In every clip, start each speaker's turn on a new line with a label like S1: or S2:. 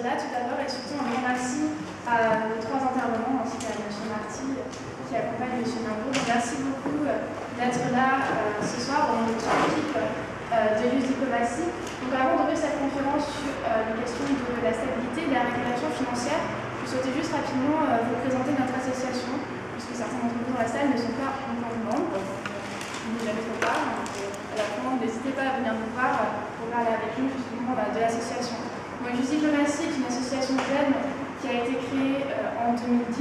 S1: là. Tout d'abord et surtout un grand merci à nos trois intervenants ainsi qu'à M. Marty qui accompagne M. Nimbaud. Merci beaucoup d'être là ce soir au nom de toute l'équipe de Youth Diplomacy. Donc avant d'ouvrir cette conférence sur les questions de la stabilité et de la régulation financière, je souhaitais juste rapidement vous présenter notre association, puisque certains d'entre vous dans la salle ne sont pas encore membres. Vous n'avez trop part. N'hésitez pas à venir nous voir pour parler avec nous justement de l'association. Donc, Youth Diplomacy est une association jeune qui a été créée en 2010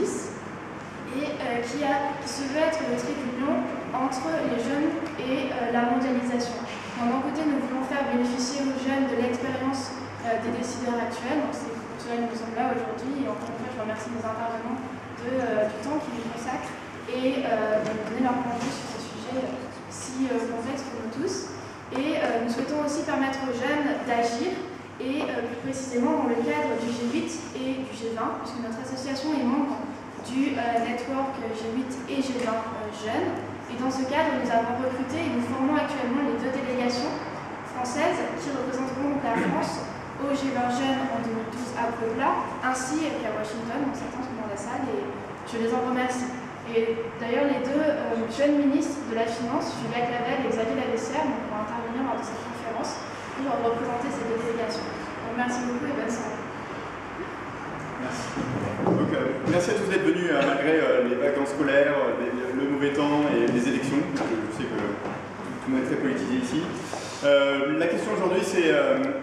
S1: et qui se veut être le trait d'union entre les jeunes et la mondialisation. D'un côté, nous voulons faire bénéficier aux jeunes de l'expérience des décideurs actuels. Donc, c'est pour cela que nous sommes là aujourd'hui. Et encore une fois, je remercie nos intervenants du temps qu'ils nous consacrent et de nous donner leur point de vue sur ce sujet si complexe pour nous tous. Et nous souhaitons aussi permettre aux jeunes d'agir, et plus précisément dans le cadre du G8 et du G20, puisque notre association est membre du network G8 et G20 jeunes. Et dans ce cadre, nous avons recruté et nous formons actuellement les deux délégations françaises qui représenteront la France au G20 jeunes en 2012 à Puebla, ainsi qu'à Washington, donc certains sont dans la salle, et je les en remercie. Et d'ailleurs, les deux jeunes ministres de la Finance, Julia Clavel et Xavier Lavessière, vont intervenir lors de cette conférence pour représenter ces deux délégations. Donc merci beaucoup et bonne soirée.
S2: Merci. Donc, merci à tous d'être venus malgré les vacances scolaires, le mauvais temps et les élections. Je sais que tout le monde est très politisé ici. La question aujourd'hui, c'est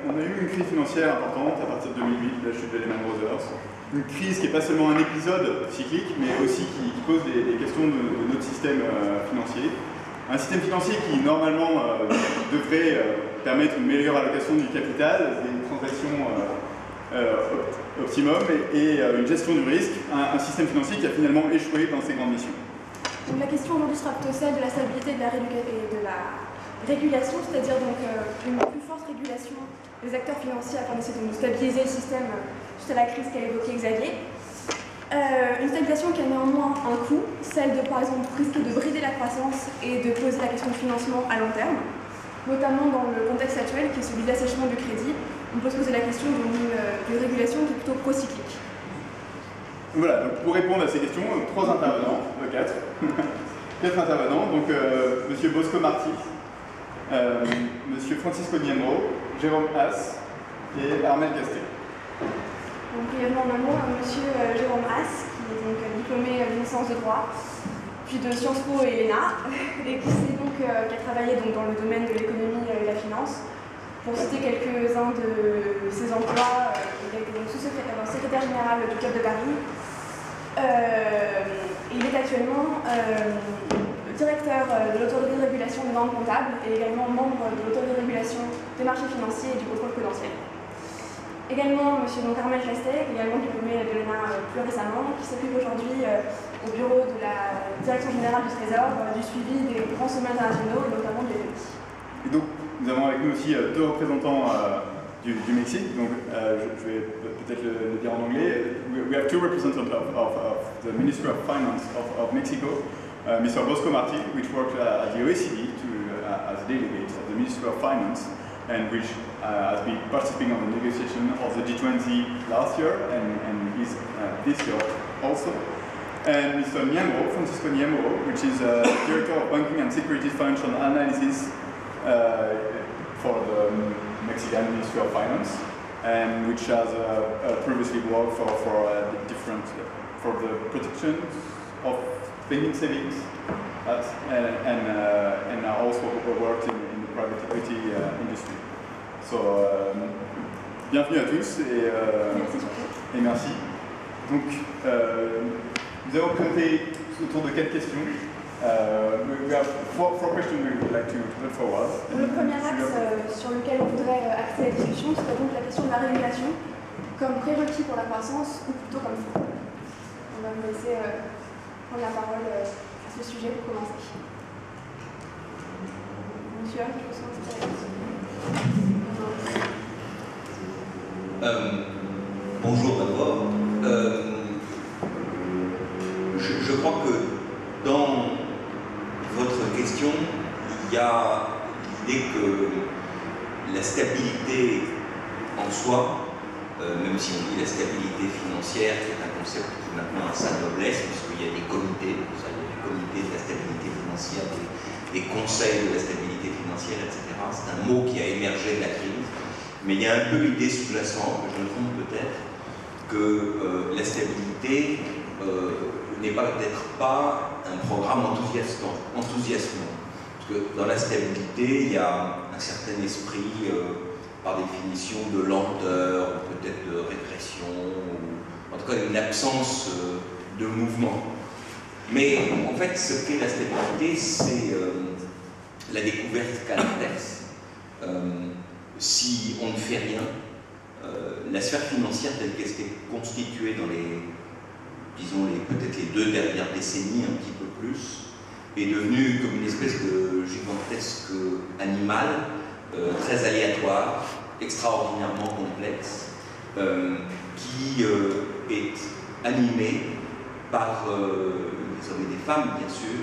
S2: on a eu une crise financière importante à partir de 2008, la chute de Lehman Brothers. Une crise qui n'est pas seulement un épisode cyclique, mais aussi qui pose des questions de notre système financier. Un système financier qui, normalement, devrait permettre une meilleure allocation du capital, des transactions optimum et une gestion du risque. Un système financier qui a finalement échoué dans ses grandes missions.
S3: Donc, la question aujourd'hui sera plutôt celle de la stabilité et de la régulation, c'est-à-dire donc une plus forte régulation des acteurs financiers afin d'essayer de stabiliser le système suite à la crise qu'a évoqué Xavier. Une stabilisation qui a néanmoins un coût, celle de par exemple risquer de brider la croissance et de poser la question de financement à long terme, notamment dans le contexte actuel qui est celui de l'assèchement du crédit. On peut se poser la question d'une régulation qui est plutôt pro-cyclique.
S2: Voilà, donc pour répondre à ces questions, trois intervenants, quatre, quatre intervenants, donc Monsieur Bosco Marty, Monsieur Francisco Niembro, Jérôme Haas et Armel Gasté.
S3: Donc brièvement en un mot, Monsieur Jérôme Haas, qui est donc diplômé d'une licence de droit, puis de Sciences Po et l'ENA, et qui a travaillé donc dans le domaine de l'économie et la finance. Pour citer quelques-uns de ses emplois, il a été donc secrétaire général du CAP de Paris. Il est actuellement directeur de l'autorité de régulation des normes comptables et également membre de l'autorité de régulation des marchés financiers et du contrôle prudentiel. Également, M. Armel Gasté, également diplômé de l'ENA plus récemment, qui s'occupe aujourd'hui au bureau de la Direction générale du Trésor, du suivi des grands sommets internationaux, et notamment du FMI.
S2: Et donc, nous avons avec nous aussi deux représentants du Mexique. Donc, je vais peut-être le dire en anglais. We have two representatives of the Ministry of Finance of Mexico, Mr. Bosco Marty, which worked at the OECD as a delegate of the Ministry of Finance, and which has been participating on the negotiation of the G20 last year and is this year also. And Mr. Niembro, Francisco Niembro, which is Director of Banking and Securities Financial Analysis for the Mexican Ministry of Finance, and which has previously worked for the protection of banking savings, and also worked in the private equity industry. So, bienvenue à tous et merci. Donc, nous allons présenter autour de 4 questions. We have four questions we would like to put forward.
S3: Le premier axe sur lequel on voudrait axer la discussion, c'est donc la question de la régulation comme prérequis pour la croissance ou plutôt comme frein. On va vous laisser prendre la parole à ce sujet pour commencer. Monsieur, je vous sens
S4: bonjour d'abord. Je crois que dans votre question, il y a l'idée que la stabilité en soi même si on dit la stabilité financière, qui est un concept qui maintenant a sa noblesse, puisqu'il y a des comités, il y a du comité de la stabilité financière, des conseils de la stabilité financière, etc. C'est un mot qui a émergé de la crise, mais il y a un peu l'idée sous-jacente, je me trompe peut-être, que la stabilité n'est peut-être pas un programme enthousiasmant. Parce que dans la stabilité, il y a un certain esprit, par définition, de lenteur, ou peut-être de régression, ou en tout cas une absence de mouvement. Mais en fait, ce qu'est la stabilité, c'est la découverte qu'à l'inverse, si on ne fait rien, la sphère financière telle qu'elle s'était constituée dans peut-être les 2 dernières décennies, un petit peu plus, est devenue comme une espèce de gigantesque animal, très aléatoire, extraordinairement complexe, qui est animé par des hommes et des femmes, bien sûr,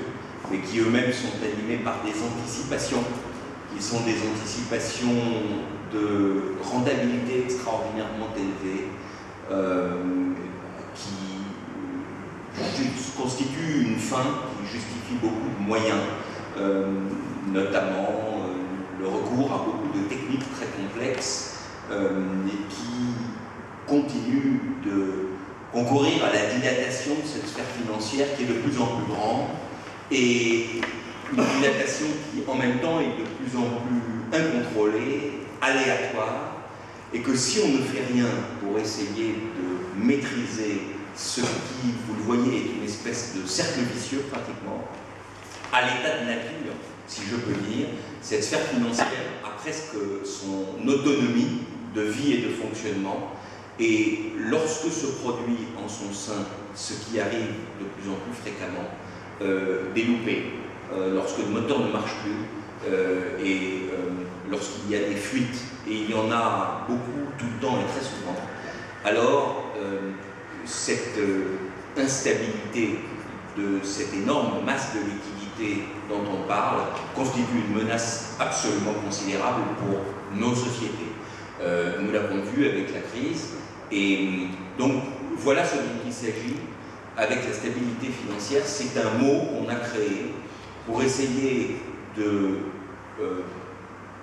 S4: mais qui eux-mêmes sont animés par des anticipations, qui sont des anticipations de rentabilité extraordinairement élevée, qui constituent une fin qui justifie beaucoup de moyens, notamment le recours à beaucoup de techniques très complexes et qui continuent de concourir à la dilatation de cette sphère financière qui est de plus en plus grande et une dilatation qui en même temps est de plus en plus incontrôlée, aléatoire, et que si on ne fait rien pour essayer de maîtriser ce qui, vous le voyez, est une espèce de cercle vicieux pratiquement, à l'état de nature, si je peux dire, cette sphère financière a presque son autonomie de vie et de fonctionnement, et lorsque se produit en son sein ce qui arrive de plus en plus fréquemment, des loupés, lorsque le moteur ne marche plus, et lorsqu'il y a des fuites, et il y en a beaucoup tout le temps et très souvent, alors cette instabilité de cette énorme masse de liquidité dont on parle constitue une menace absolument considérable pour nos sociétés. Nous l'avons vu avec la crise, et donc voilà ce dont il s'agit avec la stabilité financière. C'est un mot qu'on a créé pour essayer de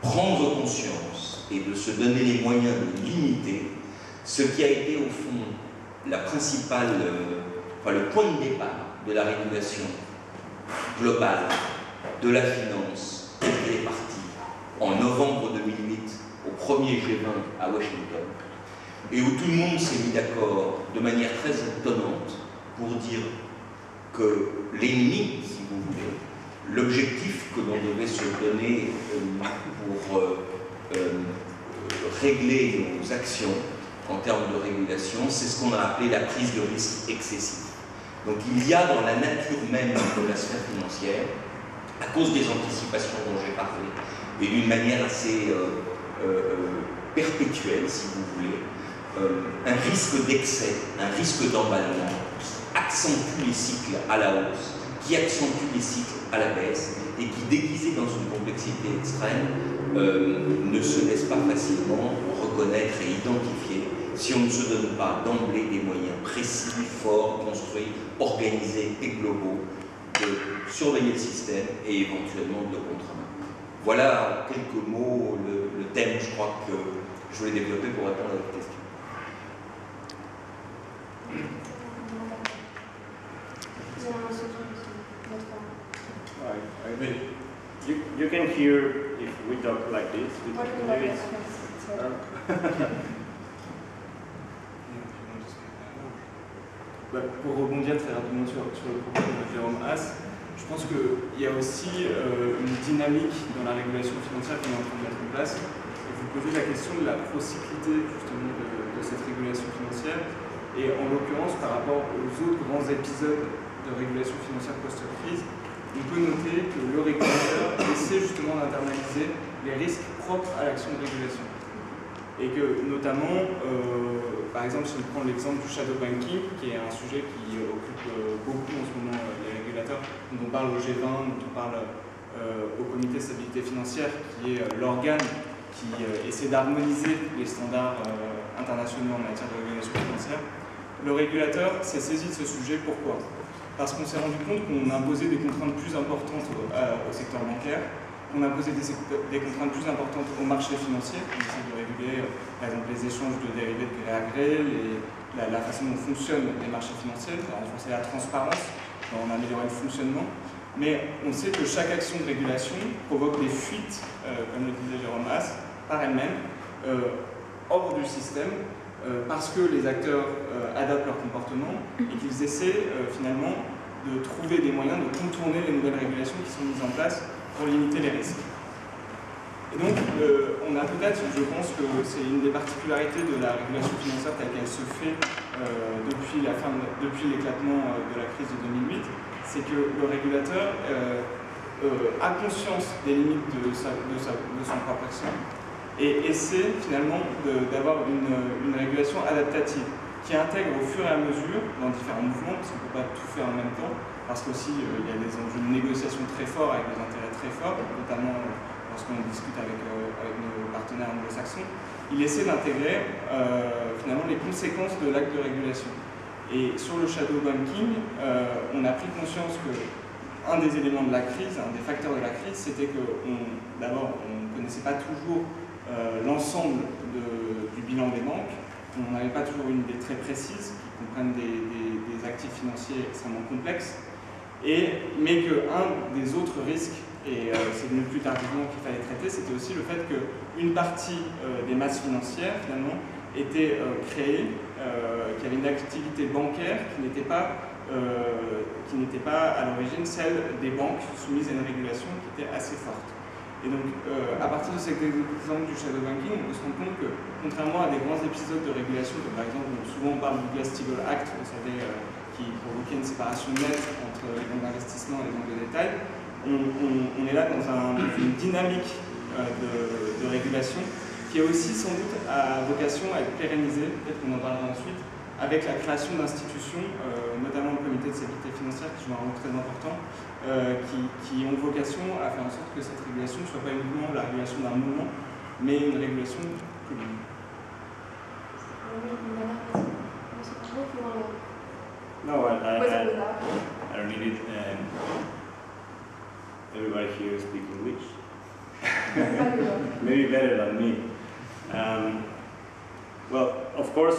S4: prendre conscience et de se donner les moyens de limiter ce qui a été au fond la principale, le point de départ de la régulation globale de la finance qui est partie en novembre 2008 au premier G20 à Washington, et où tout le monde s'est mis d'accord de manière très étonnante pour dire que l'ennemi, si vous voulez, l'objectif que l'on devait se donner pour régler nos actions en termes de régulation, c'est ce qu'on a appelé la prise de risque excessive. Donc il y a dans la nature même de la sphère financière, à cause des anticipations dont j'ai parlé, et d'une manière assez perpétuelle, si vous voulez, un risque d'excès, un risque d'emballement qui accentue les cycles à la hausse, qui accentue les cycles à la baisse, et qui, déguisé dans une complexité extrême, ne se laisse pas facilement reconnaître et identifier si on ne se donne pas d'emblée des moyens précis, forts, construits, organisés et globaux de surveiller le système et éventuellement de le contraindre. Voilà en quelques mots le thème, je crois, que je voulais développer pour répondre à votre question.
S5: I mean, you can hear if we talk like this. Pour rebondir très rapidement sur le propos de Jérôme Haas, je pense qu'il y a aussi une dynamique dans la régulation financière qu'on est en train de mettre en place. Et vous posez la question de la procyclité justement de cette régulation financière, et en l'occurrence par rapport aux autres grands épisodes de régulation financière post-crise, on peut noter que le régulateur essaie justement d'internaliser les risques propres à l'action de régulation. Et que notamment, par exemple, si on prend l'exemple du shadow banking, qui est un sujet qui occupe beaucoup en ce moment les régulateurs, dont on parle au G20, dont on parle au comité de stabilité financière, qui est l'organe qui essaie d'harmoniser les standards internationaux en matière de régulation financière. Le régulateur s'est saisi de ce sujet. Pourquoi? Parce qu'on s'est rendu compte qu'on imposait des contraintes plus importantes au secteur bancaire, qu'on imposait des contraintes plus importantes au marché financier. On essaie de réguler, par exemple, les échanges de dérivés de gré à gré, la façon dont fonctionnent les marchés financiers, de renforcer la transparence, d'en améliorer le fonctionnement. Mais on sait que chaque action de régulation provoque des fuites, comme le disait Jérôme Haas, par elle-même, hors du système, parce que les acteurs adaptent leur comportement et qu'ils essaient finalement de trouver des moyens de contourner les nouvelles régulations qui sont mises en place pour limiter les risques. Et donc, on a peut-être, je pense que c'est une des particularités de la régulation financière telle qu'elle se fait depuis l'éclatement de la crise de 2008, c'est que le régulateur a conscience des limites de son propre action et essaie finalement d'avoir une régulation adaptative qui intègre au fur et à mesure dans différents mouvements, parce qu'on ne peut pas tout faire en même temps, parce qu'aussi il y a des enjeux de négociation très forts avec des intérêts très forts, notamment lorsqu'on discute avec nos partenaires anglo-saxons. Il essaie d'intégrer finalement les conséquences de l'acte de régulation. Et sur le shadow banking, on a pris conscience que un des éléments de la crise, un des facteurs de la crise, c'était que d'abord on ne connaissait pas toujours l'ensemble du bilan des banques. On n'avait pas toujours une idée très précise qui comprenne des actifs financiers extrêmement complexes, mais qu'un des autres risques, et c'est venu plus tardivement qu'il fallait traiter, c'était aussi le fait qu'une partie des masses financières finalement était créée, qui avait une activité bancaire qui n'était pas à l'origine celle des banques soumises à une régulation qui était assez forte. Et donc, à partir de cet exemple du shadow banking, on peut se rendre compte que, contrairement à des grands épisodes de régulation, comme par exemple, souvent on parle du Glass-Steagall Act, vous savez, qui provoquait une séparation nette entre les banques d'investissement et les banques de détail, on est là dans une dynamique de régulation qui est aussi sans doute à vocation à être pérennisée, peut-être qu'on en parlera ensuite, avec la création d'institutions, notamment le comité de stabilité financière, qui joue un rôle très important, qui ont vocation à faire en sorte que cette régulation ne soit pas uniquement la régulation d'un mouvement, mais une régulation commune.
S6: No, I don't need it. Everybody here speaks English. Maybe better than me. Well, of course,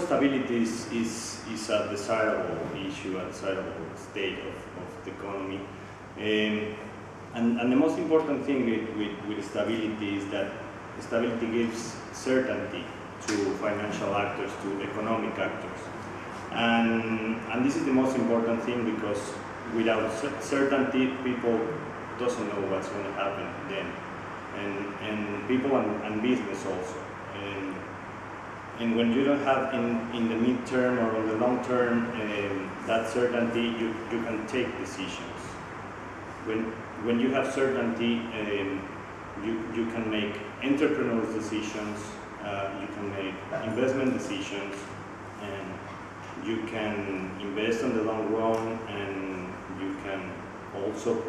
S6: stability is a desirable issue, a desirable state of the economy. And the most important thing with stability is that stability gives certainty to financial actors, to economic actors. And this is the most important thing, because without certainty, people doesn't know what's going to happen then. And people and business also. And when you don't have in the midterm or on the long term that certainty, you can take decisions. When you have certainty, you can make entrepreneurial decisions, you can make investment decisions, and you can invest on the long run, and you can also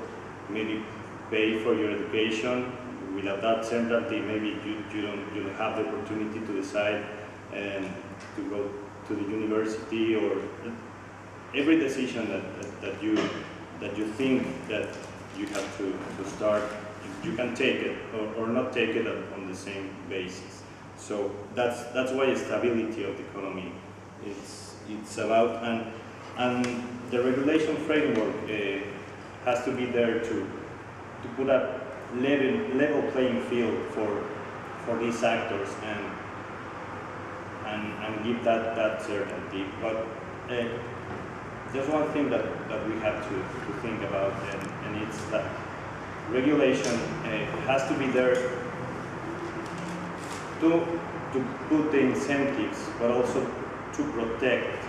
S6: maybe pay for your education. Without that certainty, maybe you don't have the opportunity to decide to go to the university, or every decision that you think that you have to start, you can take it or not take it on the same basis. So that's why stability of the economy it's about, and the regulation framework has to be there to put a level playing field for these actors and give that certainty. But there's one thing that we have to think about, and it's that regulation has to be there to put the incentives, but also to protect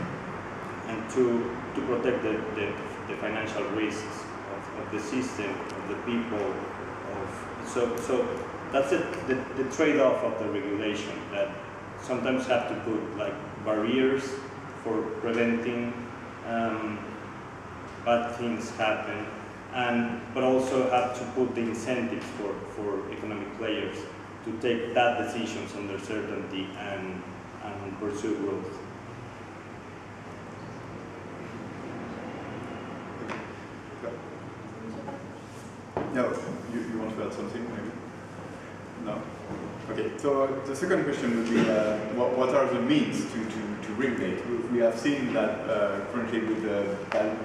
S6: and to protect the financial risks of the system, of the people. So that's the trade-off of the regulation, that sometimes have to put like barriers for preventing bad things happen, but also have to put the incentives for economic players to take that decisions under certainty and pursue growth.
S2: No, you want to add something maybe? No? Okay, so the second question would be what are the means to regulate? We have seen that currently with the ballot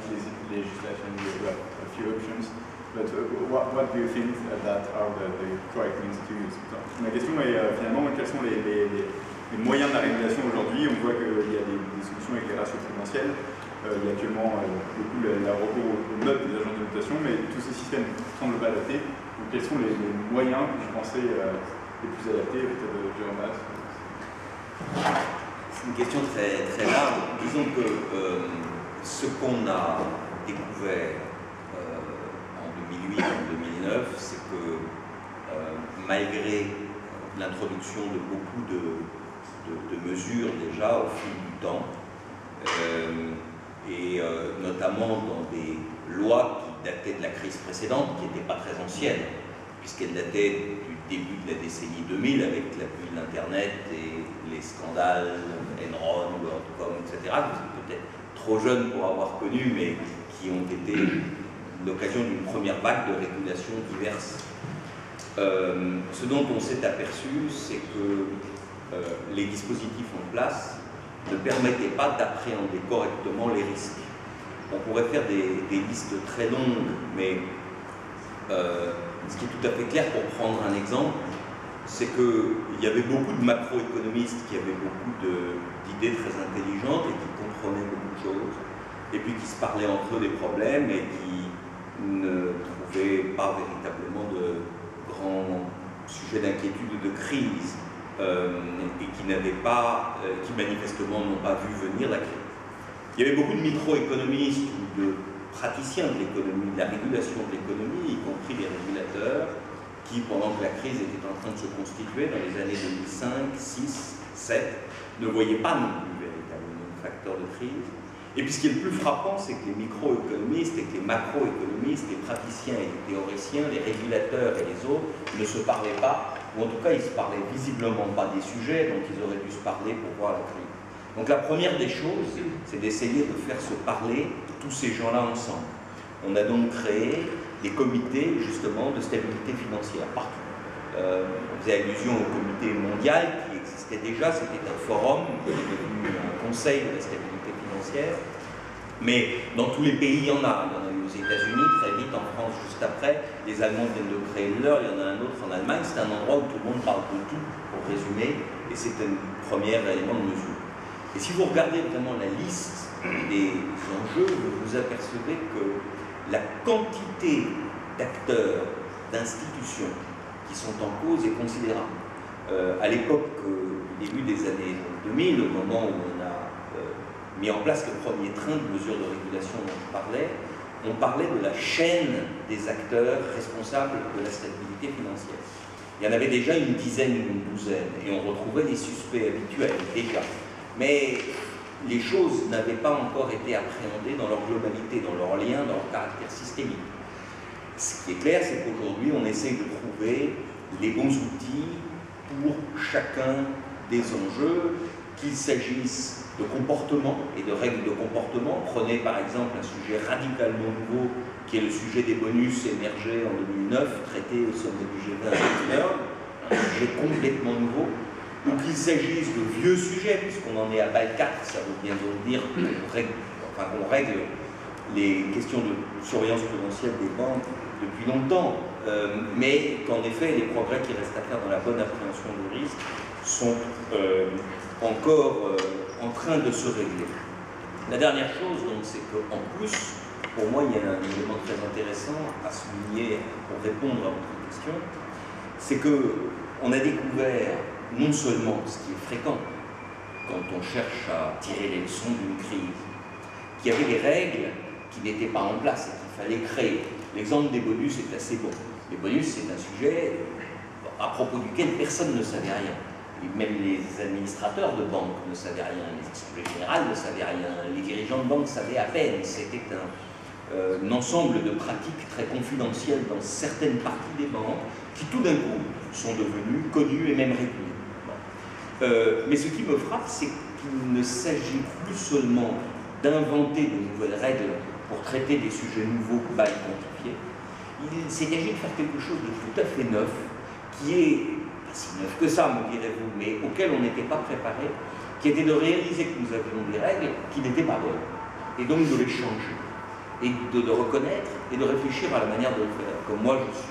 S2: legislation we have a few options, but what do you think that are the correct means to use? Ma question est finalement quels sont les moyens de la régulation aujourd'hui? On voit qu'il y a des solutions avec les ratios prudentiels. Il y a actuellement beaucoup le recours aux notes des agences de notation, mais tous ces systèmes ne semblent pas adaptés. Donc quels sont les moyens que vous pensez les plus adaptés, peut-être Jérôme Haas?
S4: C'est une question très, très large. Disons que ce qu'on a découvert en 2008, en 2009, c'est que malgré l'introduction de beaucoup de mesures déjà au fil du temps, et notamment dans des lois qui dataient de la crise précédente, qui n'étaient pas très anciennes, puisqu'elles dataient du début de la décennie 2000 avec l'appui de l'Internet et les scandales Enron, WorldCom, etc. Vous êtes peut-être trop jeune pour avoir connu, mais qui ont été l'occasion d'une première vague de régulation diverses. Ce dont on s'est aperçu, c'est que les dispositifs en place ne permettaient pas d'appréhender correctement les risques. On pourrait faire des listes très longues, mais ce qui est tout à fait clair pour prendre un exemple, c'est qu'il y avait beaucoup de macroéconomistes qui avaient beaucoup d'idées très intelligentes et qui comprenaient beaucoup de choses, et puis qui se parlaient entre eux des problèmes et qui ne trouvaient pas véritablement de grands sujets d'inquiétude ou de crise. Et qui qui manifestement n'ont pas vu venir la crise. Il y avait beaucoup de microéconomistes ou de praticiens de l'économie, de la régulation de l'économie, y compris les régulateurs, qui, pendant que la crise était en train de se constituer dans les années 2005, 6, 7, ne voyaient pas non plus véritablement de facteur de crise. Et puis ce qui est le plus frappant, c'est que les microéconomistes et que les macroéconomistes, les praticiens et les théoriciens, les régulateurs et les autres ne se parlaient pas, ou en tout cas ils ne se parlaient visiblement pas des sujets dont ils auraient dû se parler pour voir la crise. Donc la première des choses, c'est d'essayer de faire se parler tous ces gens-là ensemble. On a donc créé des comités justement de stabilité financière partout. On faisait allusion au comité mondial qui existait déjà, c'était un forum qui est devenu un conseil de la stabilité financière. Mais dans tous les pays, il y en a. Il y en a eu aux États-Unis, très vite, en France, juste après. Les Allemands viennent de créer leur, il y en a un autre en Allemagne. C'est un endroit où tout le monde parle de tout, pour résumer, et c'est un premier élément de mesure. Et si vous regardez vraiment la liste des enjeux, vous vous apercevez que la quantité d'acteurs, d'institutions qui sont en cause est considérable. À l'époque du début des années 2000, au moment où on a mis en place le premier train de mesures de régulation dont je parlais, on parlait de la chaîne des acteurs responsables de la stabilité financière. Il y en avait déjà une dizaine ou une douzaine, et on retrouvait les suspects habituels déjà. Mais les choses n'avaient pas encore été appréhendées dans leur globalité, dans leur lien, dans leur caractère systémique. Ce qui est clair, c'est qu'aujourd'hui, on essaye de trouver les bons outils pour chacun des enjeux, qu'il s'agisse de comportement et de règles de comportement. Prenez par exemple un sujet radicalement nouveau qui est le sujet des bonus émergés en 2009, traité au sommet du G20 à Pittsburgh, un sujet complètement nouveau, ou qu'il s'agisse de vieux sujets, puisqu'on en est à BAL 4, ça veut bien donc dire qu'on règle les questions de surveillance prudentielle des banques depuis longtemps, mais qu'en effet les progrès qui restent à faire dans la bonne appréhension du risque sont encore en train de se régler. La dernière chose, donc, c'est qu'en plus, pour moi, il y a un élément très intéressant à souligner pour répondre à votre question, c'est qu'on a découvert non seulement ce qui est fréquent quand on cherche à tirer les leçons d'une crise, qu'il y avait des règles qui n'étaient pas en place et qu'il fallait créer. L'exemple des bonus est assez bon. Les bonus, c'est un sujet à propos duquel personne ne savait rien. Et même les administrateurs de banques ne savaient rien, les assemblées générales ne savaient rien, les dirigeants de banques savaient à peine. C'était un ensemble de pratiques très confidentielles dans certaines parties des banques qui tout d'un coup sont devenues connues et même régulées. Bon. Mais ce qui me frappe, c'est qu'il ne s'agit plus seulement d'inventer de nouvelles règles pour traiter des sujets nouveaux mal identifiés. Il s'agit de faire quelque chose de tout à fait neuf, qui est, pas si neuf que ça, me direz-vous, mais auquel on n'était pas préparé, qui était de réaliser que nous avions des règles qui n'étaient pas bonnes, et donc de les changer, et de reconnaître, et de réfléchir à la manière de le faire. Comme moi, je suis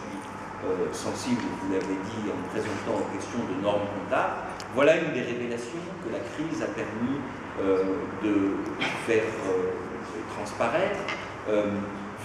S4: sensible, vous l'avez dit, en me présentant aux questions de normes comptables, voilà une des révélations que la crise a permis de faire transparaître.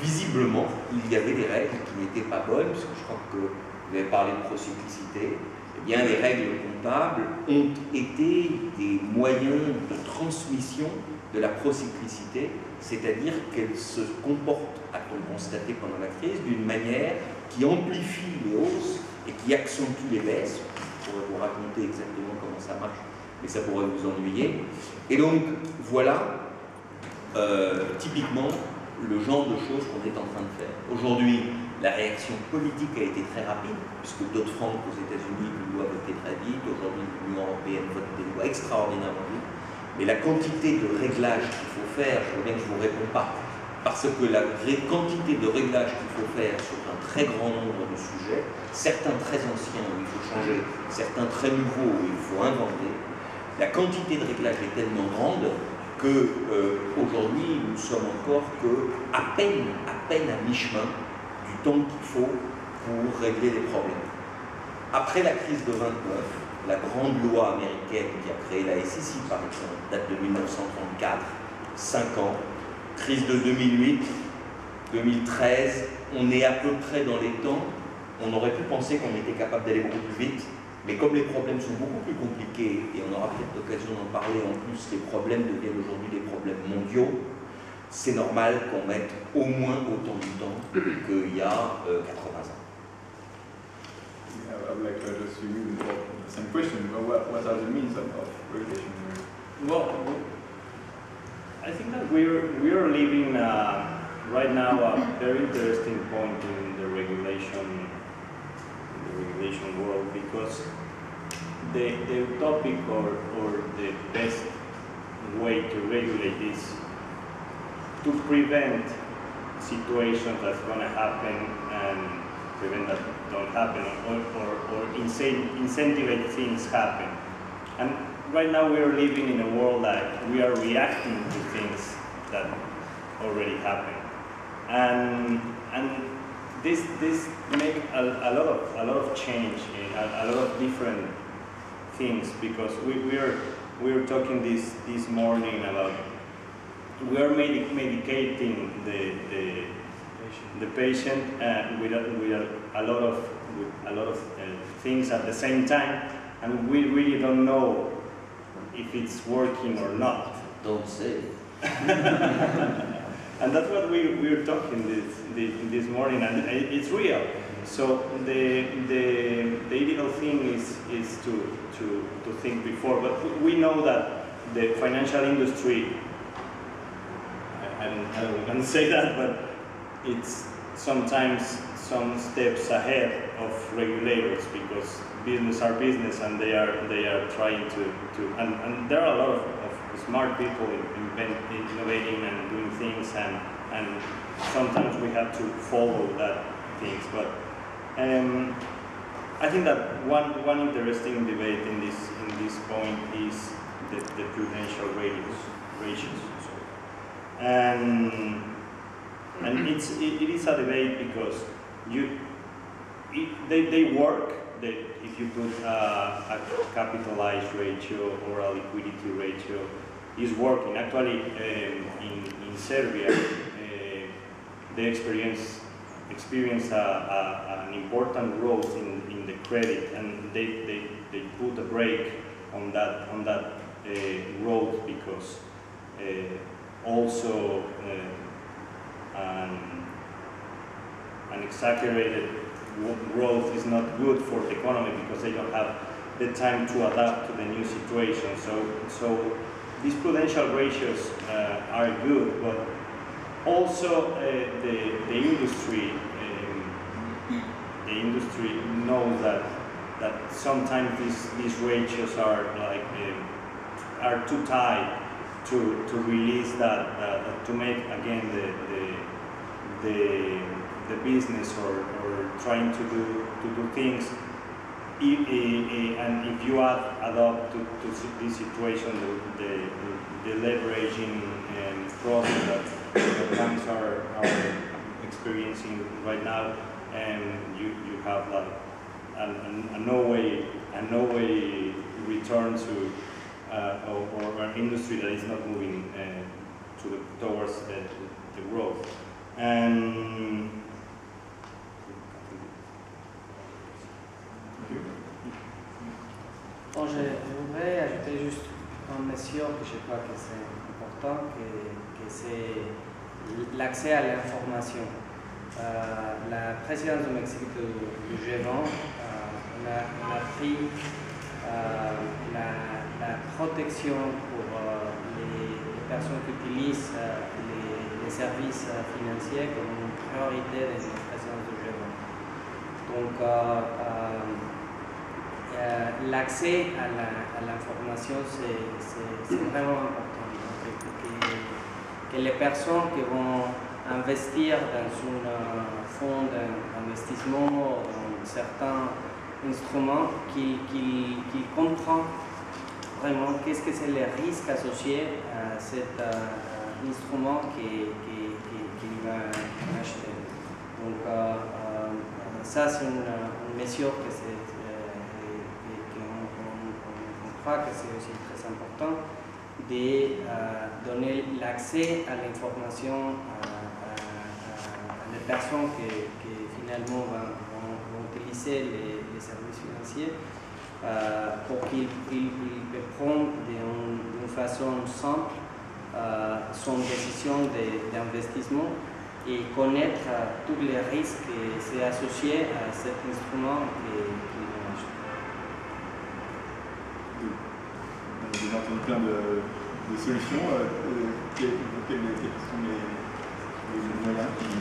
S4: Visiblement, il y avait des règles qui n'étaient pas bonnes, puisque je crois que vous avez parlé de procyclicité. Eh bien, les règles comptables ont été des moyens de transmission de la procyclicité, c'est-à-dire qu'elles se comportent, a-t-on constaté pendant la crise, d'une manière qui amplifie les hausses et qui accentue les baisses. Je pourrais vous raconter exactement comment ça marche, mais ça pourrait vous ennuyer. Et donc, voilà typiquement le genre de choses qu'on est en train de faire. Aujourd'hui, la réaction politique a été très rapide, puisque Dodd-Frank aux États-Unis, une loi votée très vite, aujourd'hui l'Union européenne vote des lois extraordinairement vite. Mais la quantité de réglages qu'il faut faire, je veux bien que je ne vous réponds pas, parce que la quantité de réglages qu'il faut faire sur un très grand nombre de sujets, certains très anciens où il faut changer, certains très nouveaux où il faut inventer, la quantité de réglages est tellement grande que aujourd'hui nous sommes encore à peine à mi-chemin du temps qu'il faut pour régler les problèmes. Après la crise de 29, la grande loi américaine qui a créé la SEC par exemple date de 1934, 5 ans, crise de 2008, 2013, on est à peu près dans les temps. On aurait pu penser qu'on était capable d'aller beaucoup plus vite, mais comme les problèmes sont beaucoup plus compliqués, et on aura peut-être l'occasion d'en parler, en plus les problèmes deviennent aujourd'hui des problèmes mondiaux, c'est normal qu'on mette au moins autant de temps qu'il y a 80 ans.
S2: Yeah, I would like to address you the same question. What are the means of regulation?
S6: Well, I think that we are living right now a very interesting point in the regulation world, because the topic or the best way to regulate is to prevent situations that's going to happen and prevent that don't happen, or incentivize things happen. And right now we are living in a world that we are reacting to things that already happen, and this make a lot of change, a lot of different things, because we are talking this morning about we are medicating the patient with a lot of things at the same time, and we really don't know if it's working or not.
S4: Don't say.
S6: And that's what we're talking this morning, and it's real. So the ideal thing is to think before, but we know that the financial industry, I don't want to say that, but it's sometimes some steps ahead of regulators, because business are business, and they are trying to and there are a lot of smart people innovating and doing things, and sometimes we have to follow that things. But I think that one interesting debate in this point is the prudential ratios. And it is a debate because they work. If you put a capitalized ratio or a liquidity ratio, is working. Actually, in Serbia, they experience an important growth in the credit, and they put a brake on that growth, because also an exaggerated growth is not good for the economy, because they don't have the time to adapt to the new situation. So these prudential ratios are good, but also the industry knows that that sometimes these ratios are like are too tight to release that to make again the business or trying to do things. And if you adopt to this situation the leveraging process that banks are experiencing right now, and you have like a no way return to or an industry that is not moving towards the growth.
S7: Bon, je voudrais ajouter juste une mesure que je crois que c'est important, que c'est l'accès à l'information. La présidence du Mexique du G20 on a pris la protection pour les personnes qui utilisent les services financiers comme une priorité de la présidence du G20. Donc, l'accès à l'information, c'est vraiment important. Donc, que les personnes qui vont investir dans un fonds d'investissement, dans certains instruments, qu'ils comprennent vraiment qu'est-ce que c'est les risques associés à cet instrument qu'il va acheter. Donc, ça, c'est une mesure que on croit que c'est aussi très important de donner l'accès à l'information à les personnes qui finalement vont utiliser les services financiers pour qu'ils prennent d'une façon simple son décision d'investissement et connaître tous les risques qui sont associés à cet instrument qu'ils vont acheter.
S2: J'ai entendu plein de solutions. Quels sont les moyens qui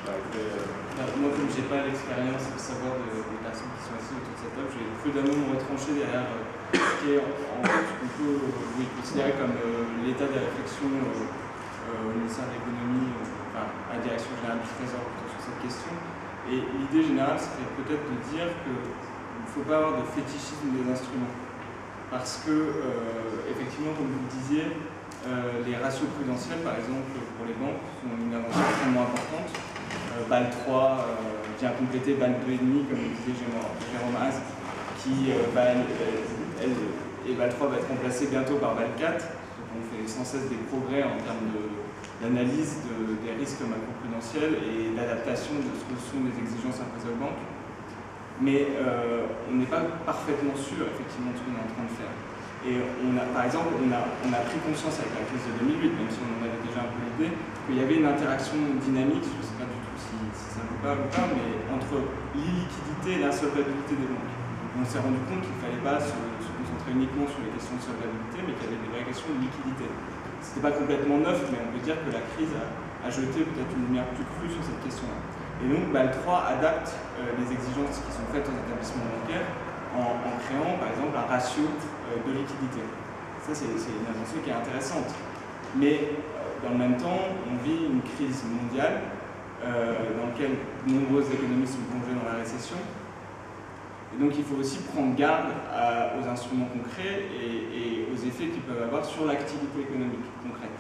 S2: paraîtraient...
S5: Moi, comme je n'ai pas l'expérience et le savoir des personnes qui sont assises autour de cette table, je vais prudemment me retrancher derrière ce qui est qu'on peut considérer comme l'état de la réflexion au ministère de l'économie, à la direction générale du Trésor sur cette question. Et l'idée générale serait peut-être de dire qu'il ne faut pas avoir de fétichisme des instruments. Parce que, effectivement, comme vous le disiez, les ratios prudentiels, par exemple, pour les banques, sont une avancée extrêmement importante. BAL 3 vient compléter BAL 2,5, comme le disait Jérôme Haas, et BAL 3 va être remplacé bientôt par BAL 4. Donc on fait sans cesse des progrès en termes d'analyse des risques macroprudentiels et d'adaptation de ce que sont les exigences imposées aux banques. Mais on n'est pas parfaitement sûr, effectivement, de ce qu'on est en train de faire. Et par exemple, on a pris conscience avec la crise de 2008, même si on en avait déjà un peu l'idée, qu'il y avait une interaction dynamique, je ne sais pas du tout si ça vous parle ou pas, mais entre l'illiquidité et l'insolvabilité des banques. On s'est rendu compte qu'il ne fallait pas se concentrer uniquement sur les questions de solvabilité, mais qu'il y avait des vraies questions de liquidité. Ce n'était pas complètement neuf, mais on peut dire que la crise a jeté peut-être une lumière plus crue sur cette question-là. Et donc, BAL 3 adapte les exigences qui sont faites aux établissements bancaires en créant, par exemple, un ratio de liquidité. Ça, c'est une avancée qui est intéressante. Mais dans le même temps, on vit une crise mondiale dans laquelle de nombreuses économies sont plongées dans la récession. Et donc, il faut aussi prendre garde aux instruments concrets et aux effets qu'ils peuvent avoir sur l'activité économique concrète.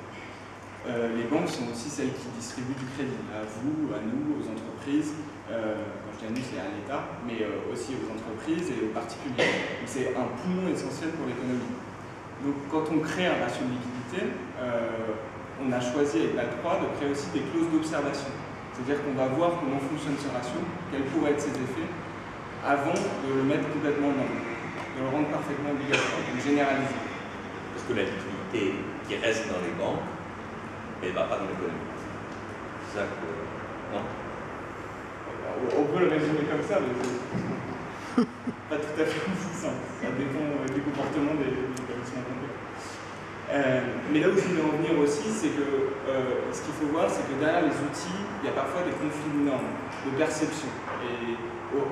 S5: Les banques sont aussi celles qui distribuent du crédit, à vous, à nous, aux entreprises, quand je dis à nous c'est à l'État, mais aussi aux entreprises et aux particuliers. C'est un poumon essentiel pour l'économie. Donc quand on crée un ratio de liquidité, on a choisi avec BAL 3 de créer aussi des clauses d'observation. C'est-à-dire qu'on va voir comment fonctionne ce ratio, quels pourraient être ses effets, avant de le mettre complètement en ordre, de le rendre parfaitement obligatoire, de le généraliser.
S4: Parce que la liquidité qui reste dans les banques, elle ne va pas dans l'économie. C'est ça que... Non.
S5: On peut le résumer comme ça, mais c'est pas tout à fait aussi simple. Ça dépend du comportement des établissements bancaires. Mais là où je voulais en venir aussi, c'est que ce qu'il faut voir, c'est que derrière les outils, il y a parfois des conflits de normes, de perception. Et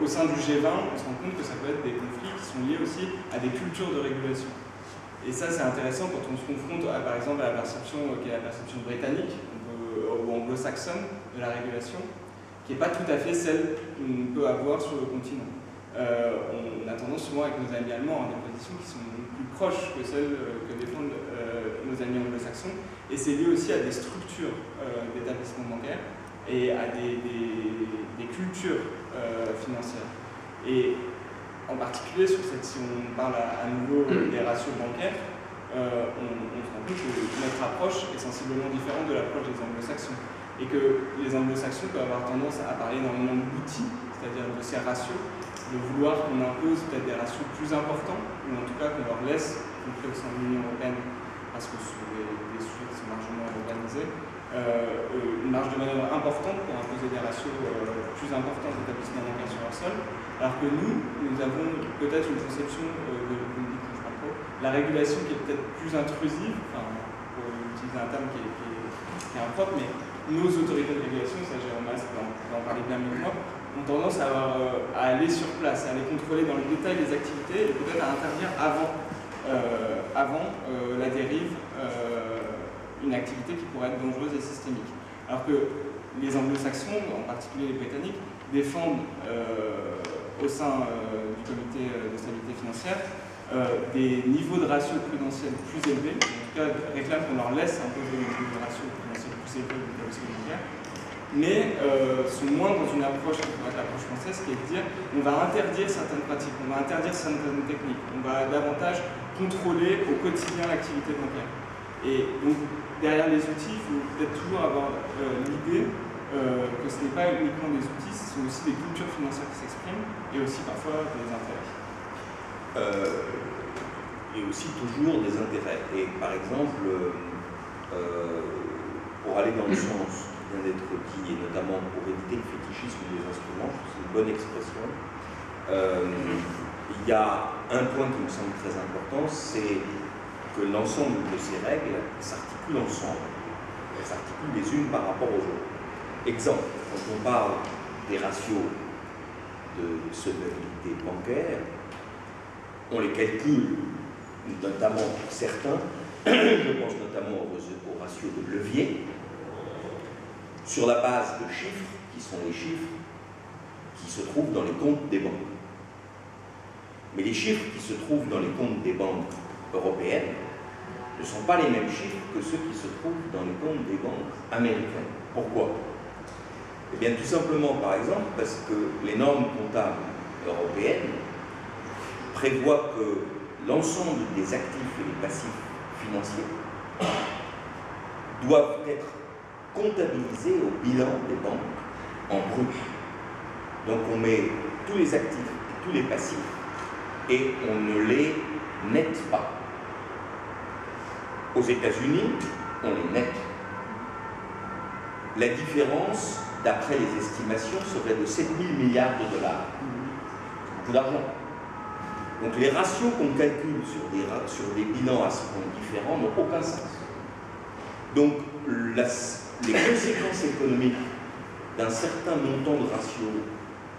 S5: au sein du G20, on se rend compte que ça peut être des conflits qui sont liés aussi à des cultures de régulation. Et ça, c'est intéressant quand on se confronte, par exemple, à la perception qui est la perception britannique ou anglo-saxonne de la régulation, qui n'est pas tout à fait celle qu'on peut avoir sur le continent. On a tendance souvent avec nos amis allemands à des positions qui sont plus proches que celles que défendent nos amis anglo-saxons, et c'est lié aussi à des structures d'établissements bancaires et à des cultures financières. Et en particulier, si on parle à nouveau des ratios bancaires, on se rend compte que notre approche est sensiblement différente de l'approche des anglo-saxons. Et que les anglo-saxons peuvent avoir tendance à parler énormément d'outils, c'est-à-dire de ces ratios, de vouloir qu'on impose peut-être des ratios plus importants, ou en tout cas qu'on leur laisse, y compris au sein de l'Union européenne, parce que ce sont des sujets qui sont largement organisés, une marge de manœuvre importante pour imposer des ratios plus importants d'établissements bancaires sur leur sol, alors que nous avons peut-être une conception de la régulation qui est peut-être plus intrusive, enfin, pour utiliser un terme qui est impropre, mais nos autorités de régulation, ça Jérôme Haas va en parler bien mieux que moi, ont tendance à aller sur place, à aller contrôler dans le détail les activités et peut-être à interdire avant la dérive une activité qui pourrait être dangereuse et systémique. Alors que les anglo-saxons, en particulier les britanniques, défendent au sein du comité de stabilité financière des niveaux de ratio prudentiels plus élevés, en tout cas réclament qu'on leur laisse imposer des niveaux de ratio prudentiels plus élevés que l'établissement bancaire, mais sont moins dans une approche qui pourrait être l'approche française, qui est de dire on va interdire certaines pratiques, on va interdire certaines techniques, on va davantage contrôler au quotidien l'activité bancaire. Et donc derrière les outils, il faut peut-être toujours avoir l'idée que ce n'est pas uniquement des outils, ce sont aussi des cultures financières qui s'expriment et aussi parfois des intérêts.
S4: Et aussi toujours des intérêts. Et par exemple, pour aller dans le sens qui vient d'être dit, et notamment pour éviter le fétichisme des instruments, c'est une bonne expression, il y a un point qui me semble très important, c'est que l'ensemble de ces règles s'articulent ensemble. Elles s'articulent les unes par rapport aux autres. Exemple, quand on parle des ratios de solvabilité bancaire, on les calcule, notamment pour certains, je pense notamment au ratio de levier, sur la base de chiffres qui sont les chiffres qui se trouvent dans les comptes des banques. Mais les chiffres qui se trouvent dans les comptes des banques européennes ne sont pas les mêmes chiffres que ceux qui se trouvent dans les comptes des banques américaines. Pourquoi? Eh bien, tout simplement, par exemple, parce que les normes comptables européennes prévoient que l'ensemble des actifs et des passifs financiers doivent être comptabilisés au bilan des banques en brut. Donc on met tous les actifs et tous les passifs et on ne les nette pas. Aux États-Unis, on les nette. La différence, d'après les estimations, serait de 7 000 milliards de dollars. C'est beaucoup d'argent. Donc les ratios qu'on calcule sur des bilans à ce point différents n'ont aucun sens. Donc les conséquences économiques d'un certain montant de ratios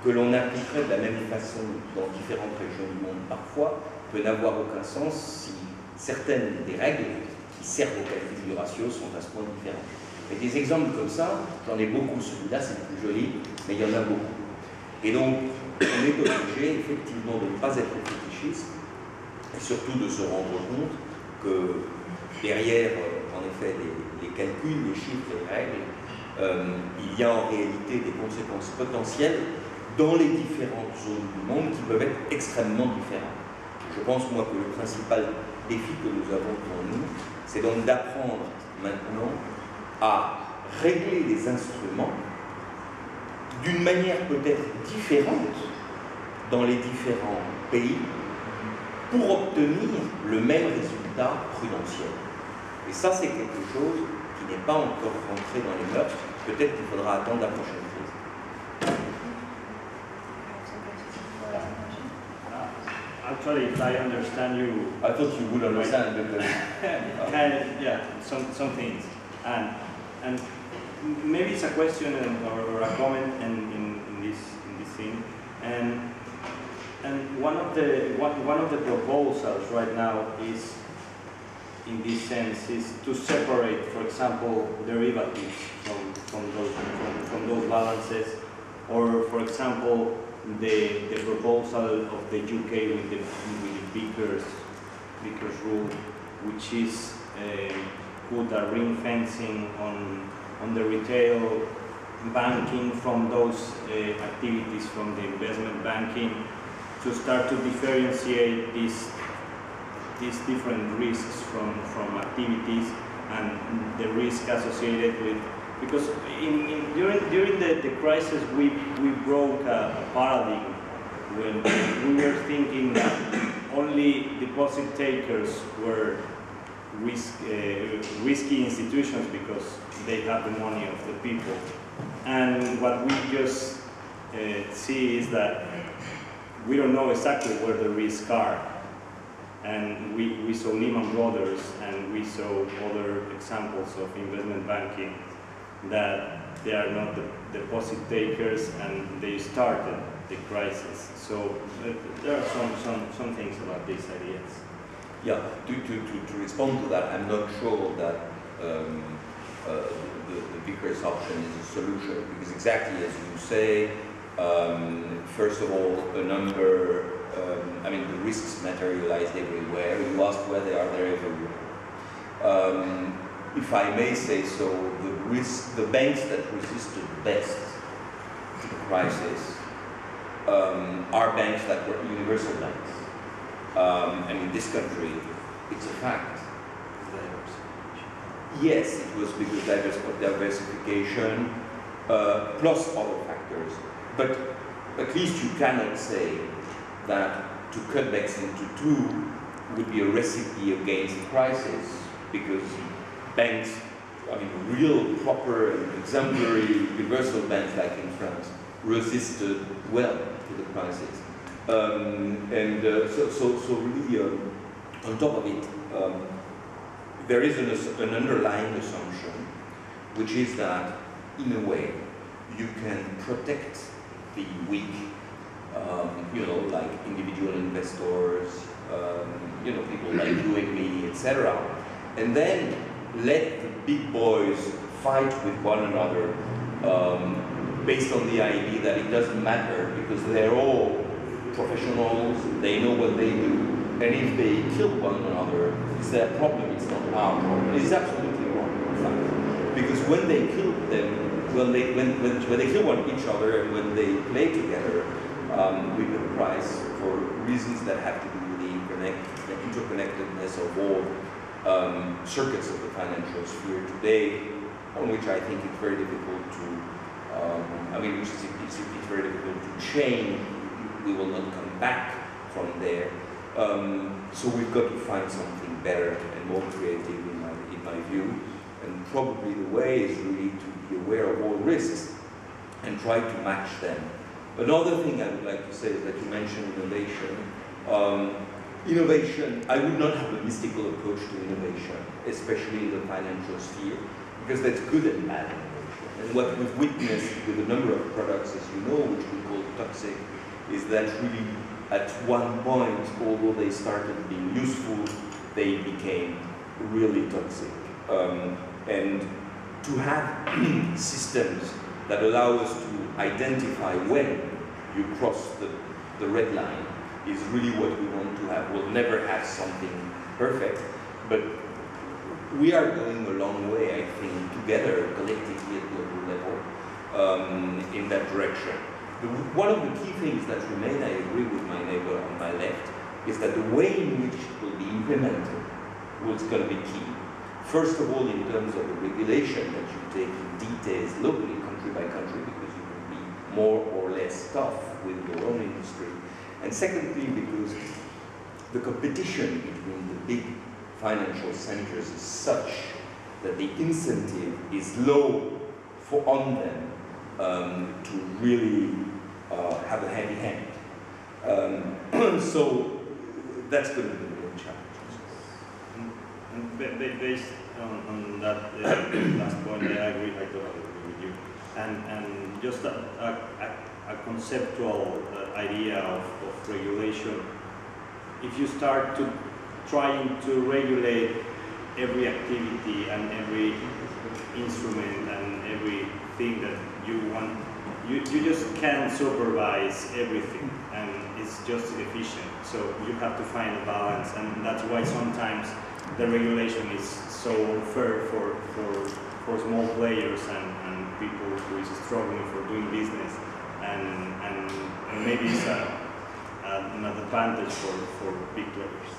S4: que l'on appliquerait de la même façon dans différentes régions du monde parfois peut n'avoir aucun sens si certaines des règles qui servent au calcul du ratio sont à ce point différentes. Et des exemples comme ça, j'en ai beaucoup. Celui-là, c'est le plus joli, mais il y en a beaucoup. Et donc, on est obligé, effectivement, de ne pas être fétichiste, et surtout de se rendre compte que derrière, en effet, les calculs, les chiffres, les règles, il y a en réalité des conséquences potentielles dans les différentes zones du monde qui peuvent être extrêmement différentes. Je pense, moi, que le principal défi que nous avons devant nous, c'est donc d'apprendre maintenant à régler les instruments d'une manière peut-être différente dans les différents pays pour obtenir le même résultat prudentiel. Et ça, c'est quelque chose qui n'est pas encore rentré dans les mœurs. Peut-être qu'il faudra attendre la prochaine crise.
S6: Actually, if I understand you,
S4: I thought you would understand because
S6: kind of, yeah, some things, and maybe it's a question or a comment in this thing. And one of the proposals right now is, in this sense, is to separate, for example, derivatives from those balances, or for example, the proposal of the UK with the Vickers rule, which is put a ring fencing on the retail banking from those activities from the investment banking, to start to differentiate these different risks from activities and the risk associated with, because during the crisis we broke a paradigm when we were thinking that only deposit takers were risky institutions because they have the money of the people. And what we just see is that we don't know exactly where the risks are. And we saw Lehman Brothers, and we saw other examples of investment banking that they are not the deposit takers, and they started the crisis. So there are some things about these ideas.
S4: Yeah, to respond to that, I'm not sure that the Vickers option is a solution, because exactly as you say, first of all, a number, I mean, the risks materialized everywhere. You asked where they are, they're everywhere. If I may say so, the banks that resisted best to the crisis are banks that were universal banks. And in this country, it's a fact. Yes, it was because of diversification, plus other factors. But at least you cannot say that to cut banks into two would be a recipe against crisis, because banks, I mean, real, proper, exemplary, universal banks like in France, resisted well to the crisis. So really, on top of it, there is an underlying assumption, which is that, in a way, you can protect the weak, you know, like individual investors, you know, people like you and me, etc., and then let the big boys fight with one another based on the idea that it doesn't matter because they're all professionals, they know what they do, and if they kill one another, it's their problem, it's not our problem. It's absolutely wrong, in fact. Because when they kill them, when they kill each other and when they play together, we pay a price for reasons that have to do with the interconnectedness of all circuits of the financial sphere today, on which I think it's very difficult to, it's very difficult to change. We will not come back from there. So we've got to find something better and more creative in my view. And probably the way is really to be aware of all risks and try to match them. Another thing I would like to say is that you mentioned innovation. Innovation, I would not have a mystical approach to innovation, especially in the financial sphere, because that's good and bad innovation. And what we've witnessed with a number of products, as you know, which we call toxic, is that really at one point, although they started being useful, they became really toxic. And to have systems that allow us to identify when you cross the red line is really what we want to have. We'll never have something perfect, but we are going a long way, I think, together, collectively at global level, in that direction. One of the key things that remain, I agree with my neighbor on my left, is that the way in which it will be implemented is going to be key. First of all, in terms of the regulation that you take in details locally, country by country, because you can be more or less tough with your own industry. And secondly, because the competition between the big financial centers is such that the incentive is low on them to really have a heavy hand. So that's going to be the real challenge.
S6: And based on that last point, I agree, I totally agree with you. And just a a conceptual idea of regulation, if you start to trying to regulate every activity and every instrument and everything that you want, you just can't supervise everything, and it's just inefficient. So you have to find a balance, and that's why sometimes the regulation is so fair for small players and people who is struggling for doing business, and maybe it's an advantage for big players.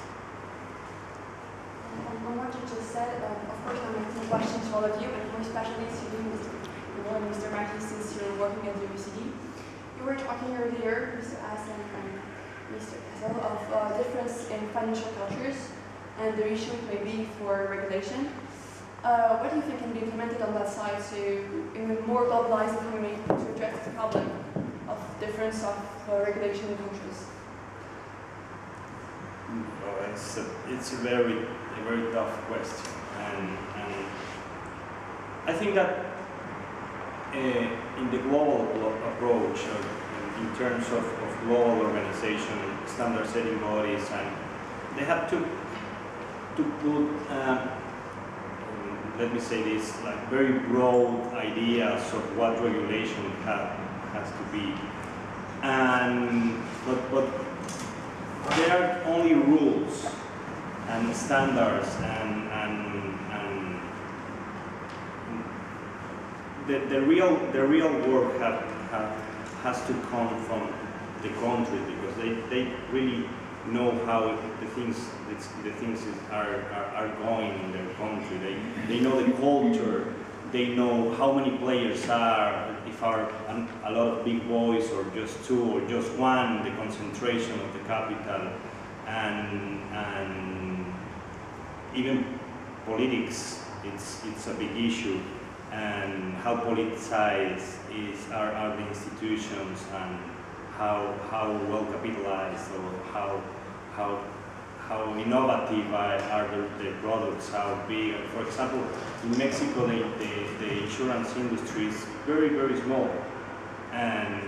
S3: On what you just said, of course I'm asking questions to all of you, and more especially to you, Mr. Mackie, since you're working at the OECD. You were talking earlier, Mr. Hassan and Mr. Kassel, of difference in financial cultures and the issue maybe for regulation. What do you think can be implemented on that side in a more globalized economy to address the problem of difference of regulation in countries?
S6: It's a very tough question, and I think that in the global approach, in terms of global organization, standard setting bodies, and they have to put, let me say this, like very broad ideas of what regulation has to be, but there are only rules and standards, and the real work has to come from the country, because they really know how the things are going in their country. They know the culture. They know how many players are, if are a lot of big boys or just two or just one, the concentration of the capital, and even politics. It's a big issue, and how politicized are the institutions, and how well capitalized, or how innovative are the products, how big. For example, in Mexico, the insurance industry is very, very small, and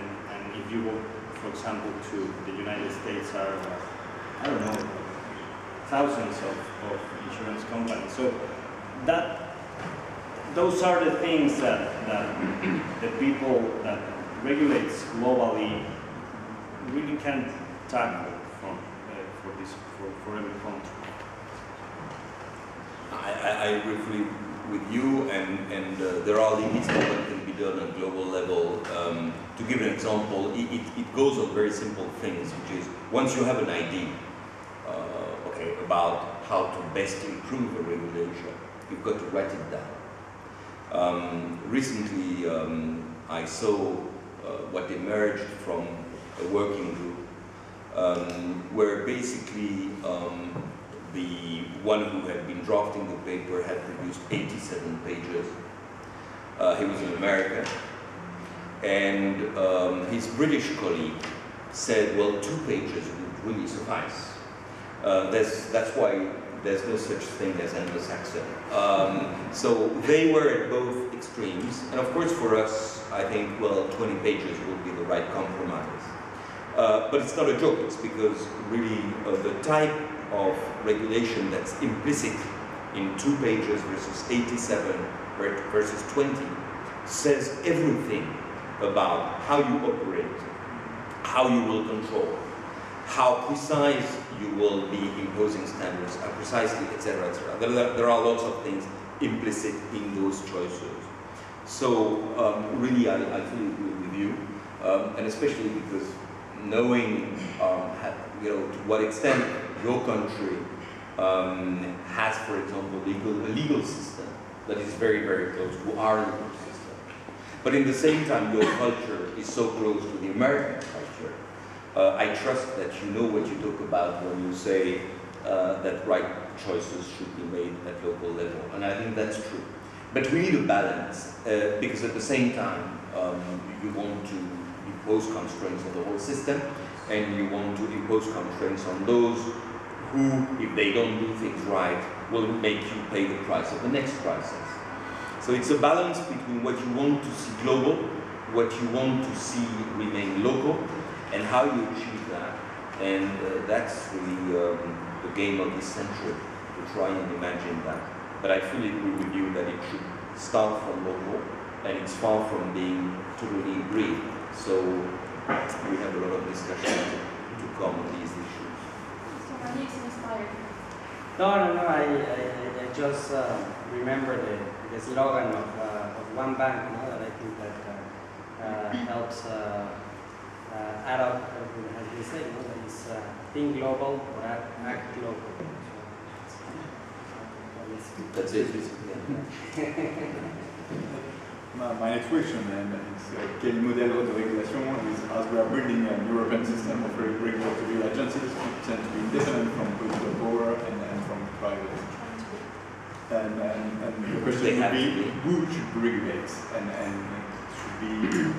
S6: if you go, for example, to the United States, I don't know, thousands of insurance companies. So those are the things that the people that regulates globally really can tackle for every country.
S4: I agree with you, and there are limits to what can be done at global level. To give an example, it goes on very simple things, which is once you have an idea, about how to best improve a regulation, you've got to write it down. Recently, I saw what emerged from a working group, where basically the one who had been drafting the paper had produced 87 pages. He was an American, and his British colleague said, well, 2 pages would really suffice. That's why there's no such thing as Anglo-Saxon. So they were at both extremes, and of course for us, I think, well, 20 pages would be the right compromise. But it's not a joke, it's because really the type of regulation that's implicit in 2 pages versus 87 versus 20 says everything about how you operate, how you will control, how precise you will be imposing standards, precisely, etc., etc. There are lots of things implicit in those choices. So really, I fully agree with you, and especially because knowing, to what extent your country has, for example, a legal system that is very, very close to our legal system, but in the same time, your culture is so close to the American culture. I trust that you know what you talk about when you say that right choices should be made at local level, and I think that's true. But we need a balance, because at the same time, you want to impose constraints on the whole system, and you want to impose constraints on those who, if they don't do things right, will make you pay the price of the next crisis. So it's a balance between what you want to see global what you want to see remain local, and how you achieve that. And that's really the game of this century, to try and imagine that. But I fully agree with you that it should start from local, and it's far from being totally agreed. So we have a lot of discussion to come on these issues.
S7: No, I just remember the slogan of one bank, that I think that helps add up, as we say, that is think global or act global.
S4: That's it.
S2: My next question is quel modèle de régulation is, as we are building an European system of regulatory agencies which tend to be independent from political power and from private. And the question would be, who should regulate? And should be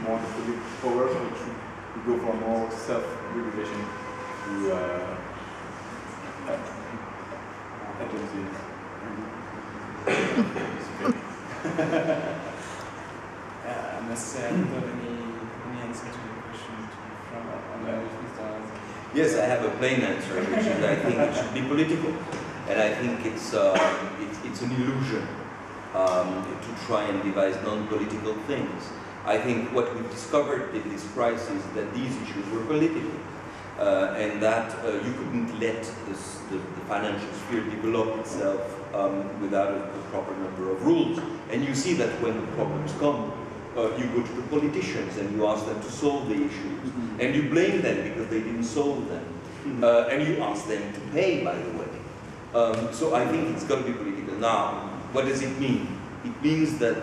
S2: more the public power, or should we go for more self-regulation through agencies?
S5: I must say I don't have any answer to the question from
S4: Yes, I have a plain answer, which is I think it should be political, and I think it's an illusion to try and devise non-political things. I think what we've discovered in this crisis is that these issues were political, and that you couldn't let the financial sphere develop itself without a proper number of rules. And you see that when the problems come, you go to the politicians and you ask them to solve the issues. And you blame them because they didn't solve them. And you ask them to pay, by the way. So I think it's got to be political. Now, what does it mean? It means that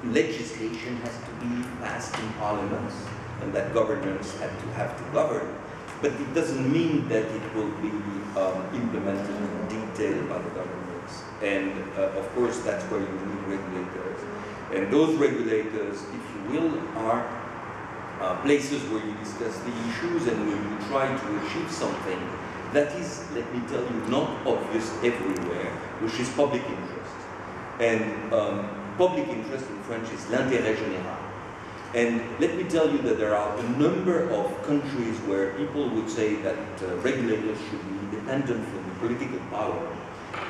S4: legislation has to be passed in parliaments and that governments have to govern. But it doesn't mean that it will be implemented in detail by the governments. And of course, that's where you need regulators. And those regulators, if you will, are places where you discuss the issues and where you try to achieve something that is, let me tell you, not obvious everywhere, which is public interest. And public interest in French is l'intérêt général. And let me tell you that there are a number of countries where people would say that regulators should be independent from the political power.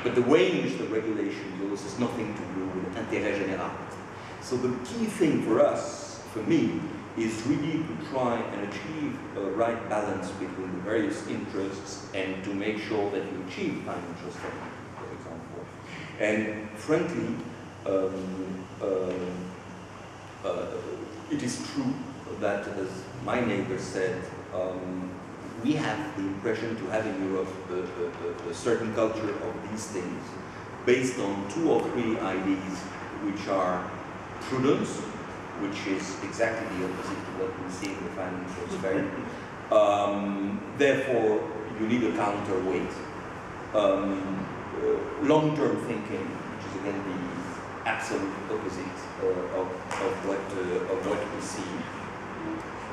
S4: But the way in which the regulation goes has nothing to do with intérêt général. So the key thing for us, for me, is really to try and achieve a right balance between the various interests and to make sure that you achieve financial stability, for example. And frankly, it is true that, as my neighbor said, we have the impression to have in Europe a certain culture of these things based on 2 or 3 ideas, which are prudence, which is exactly the opposite to what we see in the financial sphere. Therefore, you need a counterweight. Long-term thinking, which is again the absolute opposite of what we see,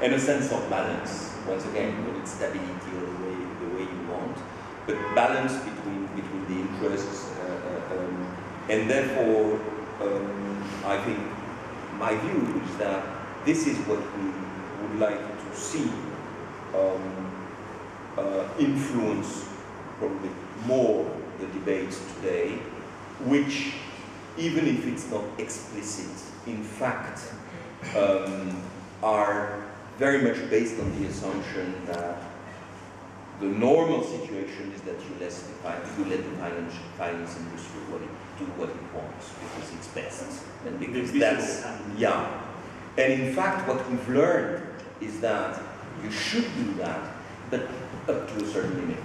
S4: and a sense of balance. Once again, you need stability or the way you want, but balance between the interests, and therefore, I think my view is that this is what we would like to see influence probably more the debates today, which, even if it's not explicit, in fact, are very much based on the assumption that the normal situation is that you let the finance industry do what it wants because it's best, and because that's And in fact, what we've learned is that you should do that, but up to a certain limit.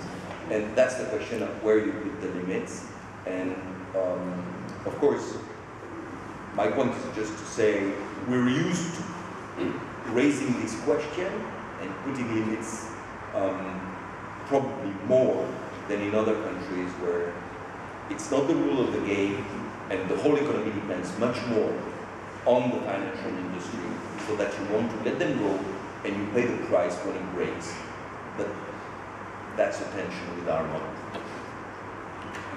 S4: And that's the question of where you put the limits. And of course, my point is just to say we're used to raising this question and putting limits probably more than in other countries where it's not the rule of the game and the whole economy depends much more on the financial industry, so that you want to let them go and you pay the price when it breaks. But that's a tension with our model.
S5: I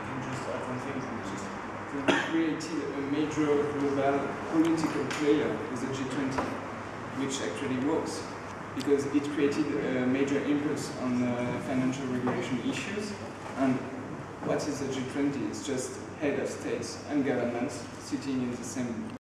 S5: can just add one thing. We created a major global political player with the G20, which actually works, because it created a major impulse on financial regulation issues. And what is the G20? It's just head of states and governments sitting in the same